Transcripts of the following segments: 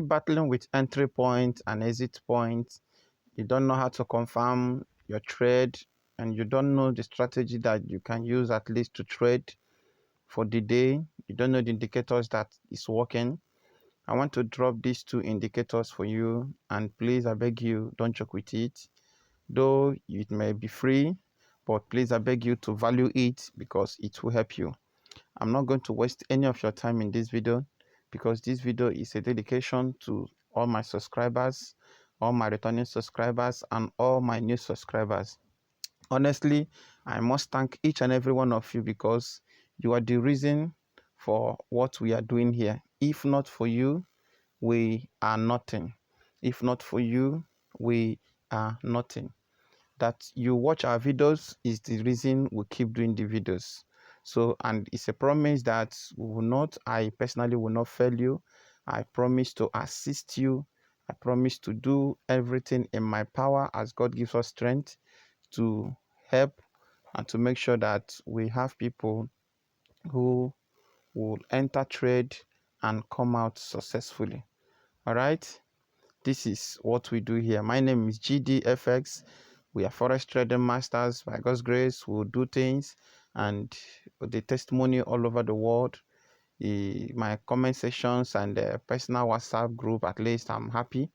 keep battling with entry point and exit point, you don't know how to confirm your trade, and you don't know the strategy that you can use at least to trade for the day, you don't know the indicators that is working, I want to drop these two indicators for you, and please, I beg you, don't joke with it. Though it may be free, but please, I beg you to value it because it will help you. I'm not going to waste any of your time in this video because this video is a dedication to all my subscribers, all my returning subscribers, and all my new subscribers. Honestly, I must thank each and every one of you because you are the reason for what we are doing here. If not for you, we are nothing. If not for you, we are nothing. That you watch our videos is the reason we keep doing the videos. So, and it's a promise that we will not, I personally will not fail you. I promise to assist you. I promise to do everything in my power as God gives us strength to help and to make sure that we have people who will enter trade and come out successfully. All right, this is what we do here. My name is GDFX. We are forex trading masters. By God's grace, we'll do things, and the testimony all over the world. My comment sections and the personal WhatsApp group, at least I'm happy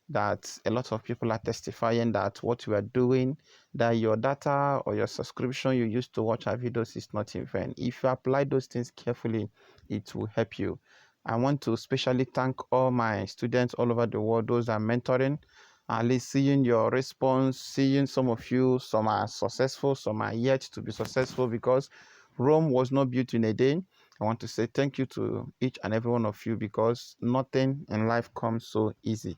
that a lot of people are testifying that what we are doing, that your data or your subscription you used to watch our videos is not in vain. If you apply those things carefully, it will help you. I want to especially thank all my students all over the world, those I'm mentoring. At least seeing your response, seeing some of you, some are successful, some are yet to be successful because Rome was not built in a day. I want to say thank you to each and every one of you because nothing in life comes so easy.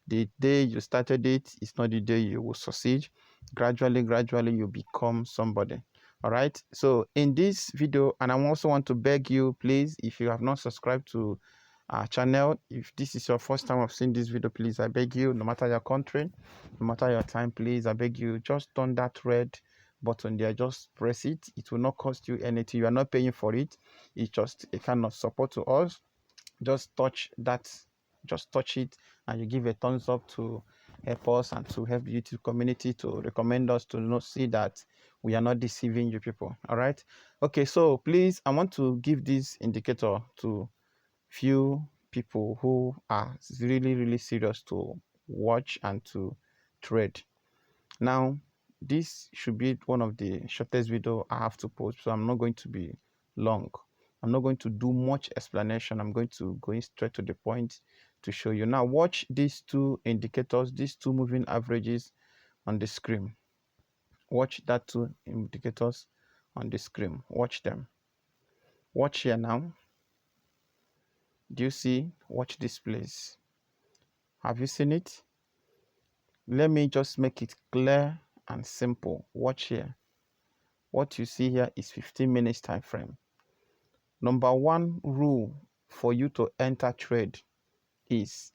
The day you started it is not the day you will succeed. Gradually, you become somebody. All right. So in this video, and I also want to beg you, please, if you have not subscribed to our channel, if this is your first time of seeing this video, please, I beg you, no matter your country, no matter your time, please, I beg you, just turn that red button there, just press it. It will not cost you anything. You are not paying for it. It's just a kind of support to us. Just touch that, just touch it, and you give a thumbs up to help us and to help the YouTube community to recommend us to not see that we are not deceiving you people. All right. Okay, so please, I want to give this indicator to few people who are really serious to watch and to trade. Now, this should be one of the shortest video I have to post, so I'm not going to be long. I'm not going to do much explanation. I'm going to go straight to the point to show you. Now, watch these two indicators, these two moving averages on the screen. Watch that two indicators on the screen. Watch them. Watch here now. Do you see? Watch this place. Have you seen it? Let me just make it clear and simple. Watch here. What you see here is 15 minutes time frame. Number one rule for you to enter trade is,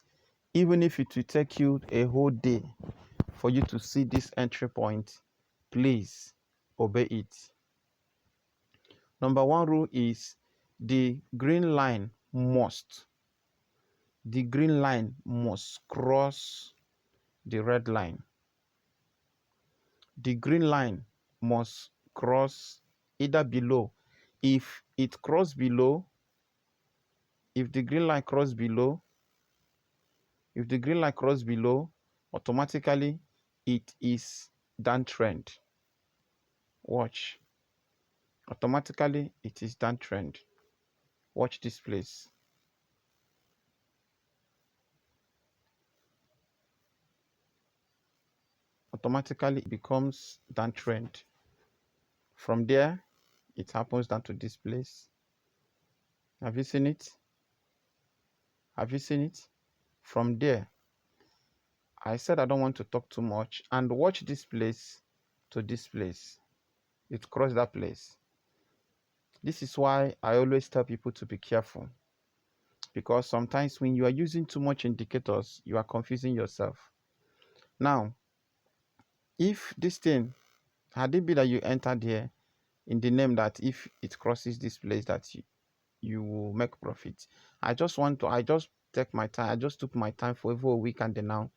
even if it will take you a whole day for you to see this entry point, please obey it. Number one rule is the green line must cross the red line. The green line must cross either below. If it cross below, if the green line cross below, automatically it is downtrend. Watch. Automatically it is downtrend. Watch this place. Automatically it becomes downtrend. From there, it happens down to this place. Have you seen it? Have you seen it? From there, I said I don't want to talk too much, and watch this place to this place. It crossed that place. This is why I always tell people to be careful, because sometimes when you are using too much indicators, you are confusing yourself. Now, if this thing, had it been that you entered here in the name that if it crosses this place that you will make profit, I just take my time. I just took my time for over a week, and then now,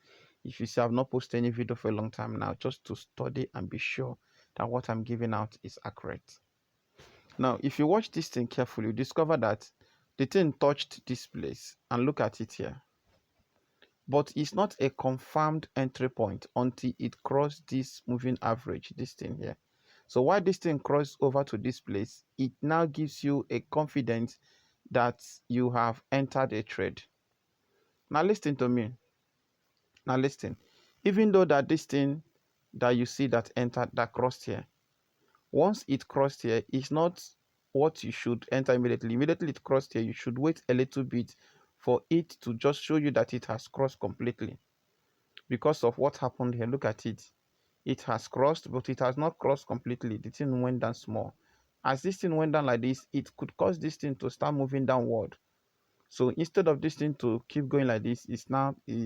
if you see I've not posted any video for a long time now, just to study and be sure that what I'm giving out is accurate. Now, if you watch this thing carefully, you discover that the thing touched this place, and look at it here. But it's not a confirmed entry point until it crossed this moving average, this thing here. So while this thing crosses over to this place, it now gives you a confidence that you have entered a trade. Now listen to me. Now listen. Even though that this thing that you see that entered, that crossed here, once it crossed here, it's not what you should enter immediately. Immediately it crossed here, you should wait a little bit for it to just show you that it has crossed completely. Because of what happened here, look at it. It has crossed, but it has not crossed completely. The thing went down small. As this thing went down like this, it could cause this thing to start moving downward. So instead of this thing to keep going like this, it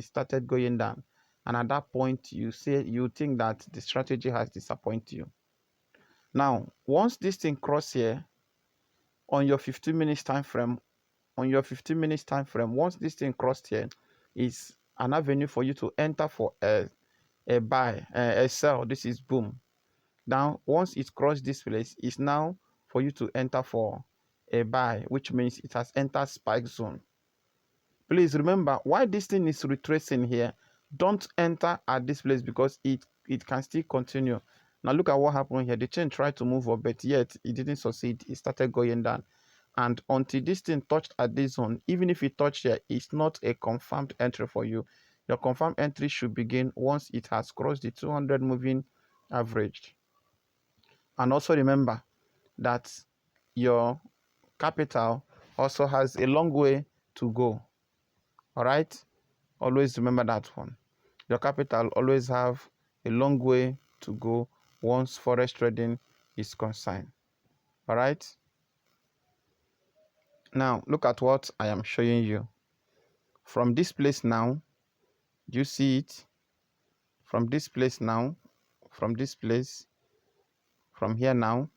started going down. And at that point, you think that the strategy has disappointed you. Now, once this thing cross here on your 15 minutes time frame, once this thing crossed here, is an avenue for you to enter for a buy, a sell. This is boom. Now, once it crossed this place, it's now for you to enter for a buy, which means it has entered spike zone. Please remember, why this thing is retracing here, don't enter at this place because it can still continue. Now look at what happened here. The chain tried to move up, but yet it didn't succeed. It started going down. And until this thing touched at this zone, even if it touched here, it's not a confirmed entry for you. Your confirmed entry should begin once it has crossed the 200 moving average. And also remember that your capital also has a long way to go. All right, always remember that one. Your capital always have a long way to go once forex trading is concerned. All right, now look at what I am showing you. From this place now, do you see it? From this place now, from this place, from here now,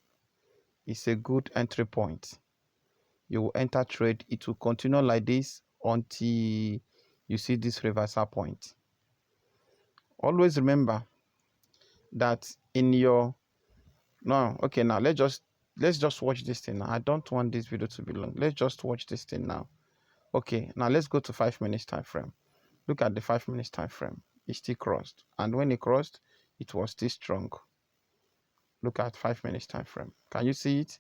is a good entry point. You will enter trade. It will continue like this until you see this reversal point. Always remember that in your now let's just watch this thing now. I don't want this video to be long. Let's just watch this thing now. Okay, now let's go to 5 minutes time frame. Look at the 5 minutes time frame. It still crossed, and when it crossed, it was still strong. Look at 5 minutes time frame. Can you see it?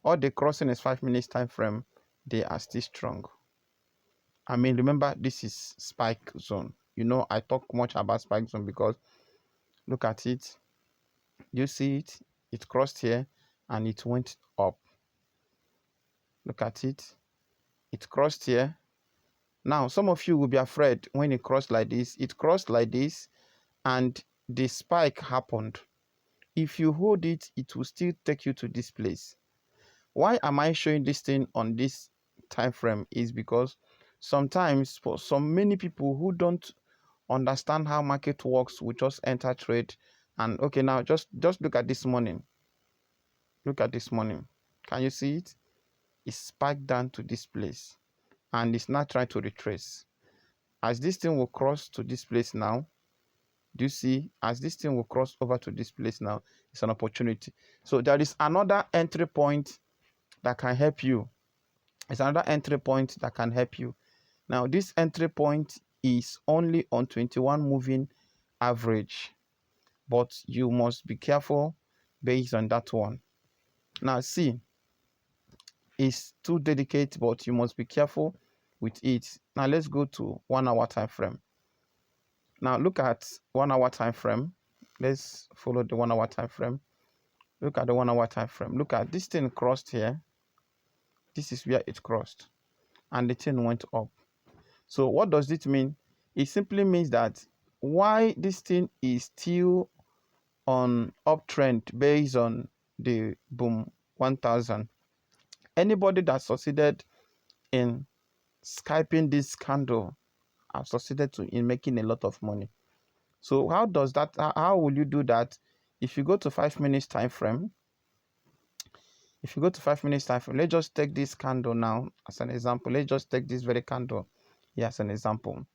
All the crossing is 5 minutes time frame, they are still strong. I mean, remember, this is spike zone. You know, I talk much about spike zone because look at it. You see it? It crossed here and it went up. Look at it. It crossed here. Now, some of you will be afraid when it crossed like this. It crossed like this and the spike happened. If you hold it, it will still take you to this place. Why am I showing this thing on this time frame? Is because sometimes for many people who don't understand how market works, we just enter trade. And okay, now just look at this morning. Look at this morning. Can you see it? It's spiked down to this place and it's not trying to retrace. As this thing will cross to this place now, do you see? As this thing will cross over to this place now, it's an opportunity. So there is another entry point that can help you. It's another entry point that can help you. Now this entry point is only on 21 moving average, but you must be careful based on that one. Now see, it's too delicate, but you must be careful with it. Now let's go to 1 hour time frame. Now look at 1 hour time frame. Let's follow the 1 hour time frame. Look at the 1 hour time frame. Look at this thing crossed here. This is where it crossed and the thing went up. So what does it mean? It simply means that why this thing is still on uptrend based on the boom 1000. Anybody that succeeded in scalping this candle have succeeded in making a lot of money. So how will you do that? If you go to 5 minutes time frame, let's just take this candle now as an example. Let's just take this very candle here as an example.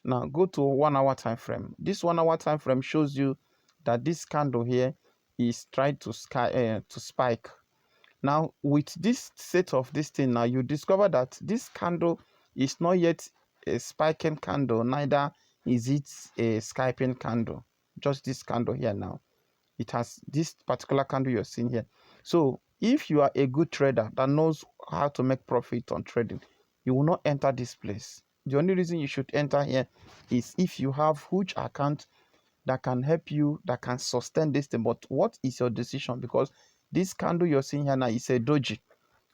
Now go to 1 hour time frame. This 1 hour time frame shows you that this candle here is trying to spike. Now with this set of this thing, now you discover that this candle is not yet a spiking candle, neither is it a scalping candle. Just this candle here now. It has this particular candle you're seeing here. So if you are a good trader that knows how to make profit on trading, you will not enter this place. The only reason you should enter here is if you have huge account that can help you, that can sustain this thing. But what is your decision? Because this candle you're seeing here now is a doji.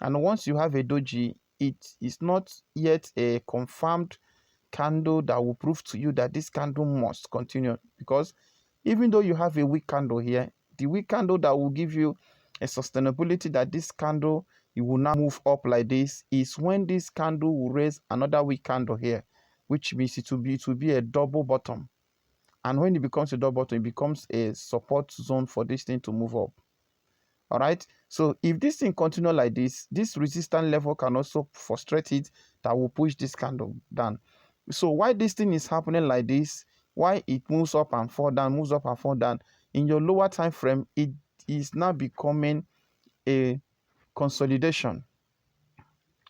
And once you have a doji, it is not yet a confirmed candle that will prove to you that this candle must continue. Because even though you have a weak candle here, the weak candle that will give you a sustainability that this candle, you will now move up like this, is when this candle will raise another weak candle here, which means it will be a double bottom. And when it becomes a double bottom, it becomes a support zone for this thing to move up. All right. So if this thing continue like this resistance level can also frustrate it, that will push this candle down. So why this thing is happening like this, why it moves up and fall down, moves up and fall down, in your lower time frame, it is now becoming a consolidation.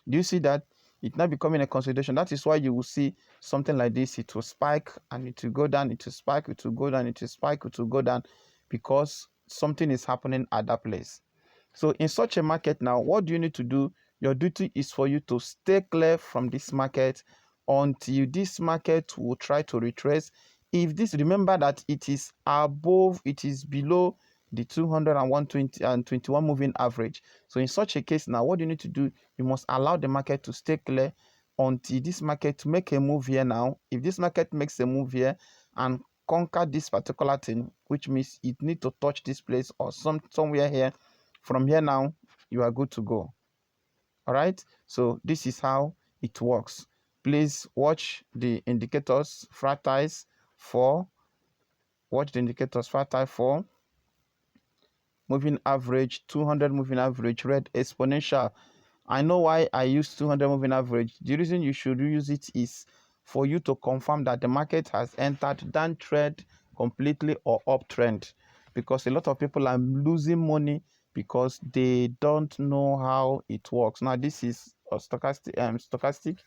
Do you see that? It's now becoming a consolidation. That is why you will see something like this. It will spike and it will go down, it will spike, it will go down, it will spike, it will go down, because something is happening at that place. So in such a market now, what do you need to do? Your duty is for you to stay clear from this market until this market will try to retrace. If this, remember that it is above, it is below the 200 and 120 and 21 moving average. So in such a case now, what you need to do, you must allow the market to stay clear until this market to make a move here now. If this market makes a move here and conquer this particular thing, which means it need to touch this place or somewhere here, from here now, you are good to go. All right. So this is how it works. Please watch the indicators, fractals for, watch the indicators, fractal for moving average, 200 moving average, red exponential. I know why I use 200 moving average. The reason you should use it is for you to confirm that the market has entered downtrend completely or uptrend, because a lot of people are losing money because they don't know how it works. Now this is a stochastic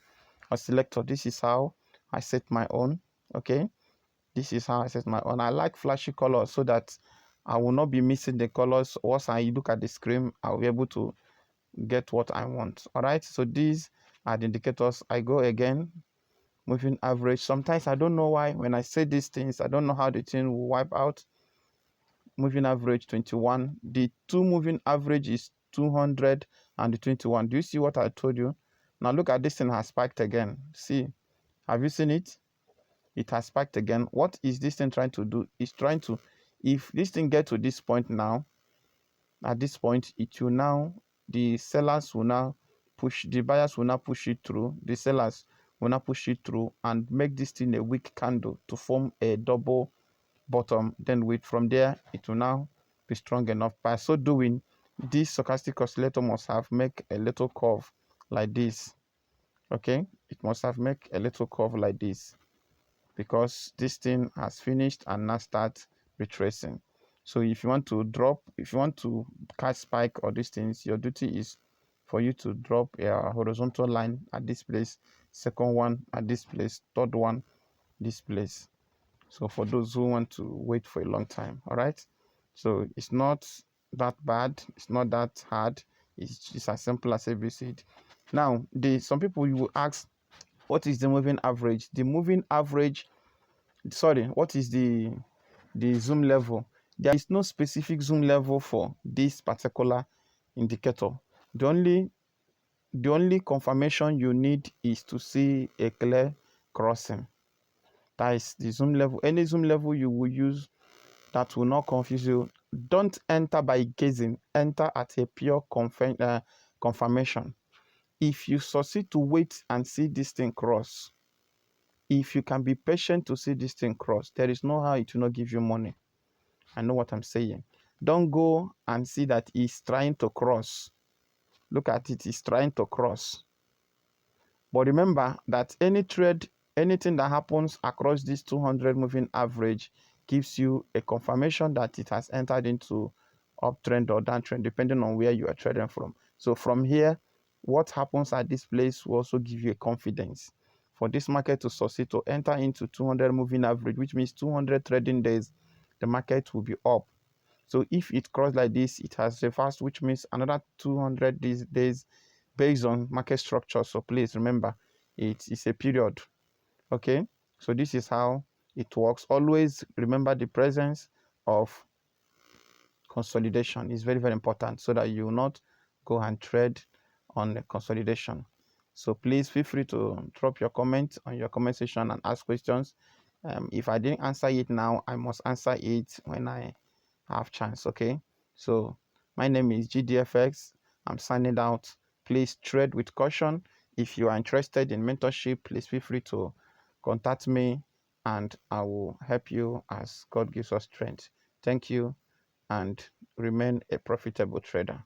oscillator. This is how I set my own. Okay, this is how I set my own. I like flashy colors so that I will not be missing the colors. Once I look at the screen, I'll be able to get what I want. All right, so these are the indicators. I go again, moving average. Sometimes I don't know why when I say these things, I don't know how the thing will wipe out. Moving average 21, the two moving average is 200 and the 21. Do you see what I told you? Now look at this thing has spiked again. See, have you seen it? It has spiked again. What is this thing trying to do? It's trying to, if this thing get to this point now, at this point, it will now, the sellers will now push, the buyers will now push it through, the sellers will now push it through and make this thing a weak candle to form a double bottom. Then with from there, it will now be strong enough. By so doing, this stochastic oscillator must have make a little curve like this. Okay, it must have make a little curve like this, because this thing has finished and now start retracing. So if you want to drop, if you want to catch spike or these things, your duty is for you to drop a horizontal line at this place, second one at this place, third one this place. So for those who want to wait for a long time, all right. So it's not that bad, it's not that hard, it's just as simple as ABCD. Now, some people, you will ask, what is the moving average? The moving average, sorry, what is the zoom level? There is no specific zoom level for this particular indicator. The only confirmation you need is to see a clear crossing. That is the zoom level. Any zoom level you will use that will not confuse you. Don't enter by gazing, enter at a pure confirmation. If you succeed to wait and see this thing cross, if you can be patient to see this thing cross, there is no how it will not give you money. I know what I'm saying. Don't go and see that he's trying to cross. Look at it, he's trying to cross. But remember that any trade, anything that happens across this 200 moving average gives you a confirmation that it has entered into uptrend or downtrend, depending on where you are trading from. So from here, what happens at this place will also give you a confidence for this market to succeed, to enter into 200 moving average, which means 200 trading days, the market will be up. So if it crossed like this, it has reversed, which means another 200 days based on market structure. So please remember, it is a period. Okay, so this is how it works. Always remember the presence of consolidation is very, very important, so that you will not go and trade on the consolidation. So please feel free to drop your comments on your comment section and ask questions. If I didn't answer it now, I must answer it when I have chance. Okay, so my name is GDFX. I'm signing out. Please trade with caution. If you are interested in mentorship, please feel free to contact me and I will help you as God gives us strength. Thank you and remain a profitable trader.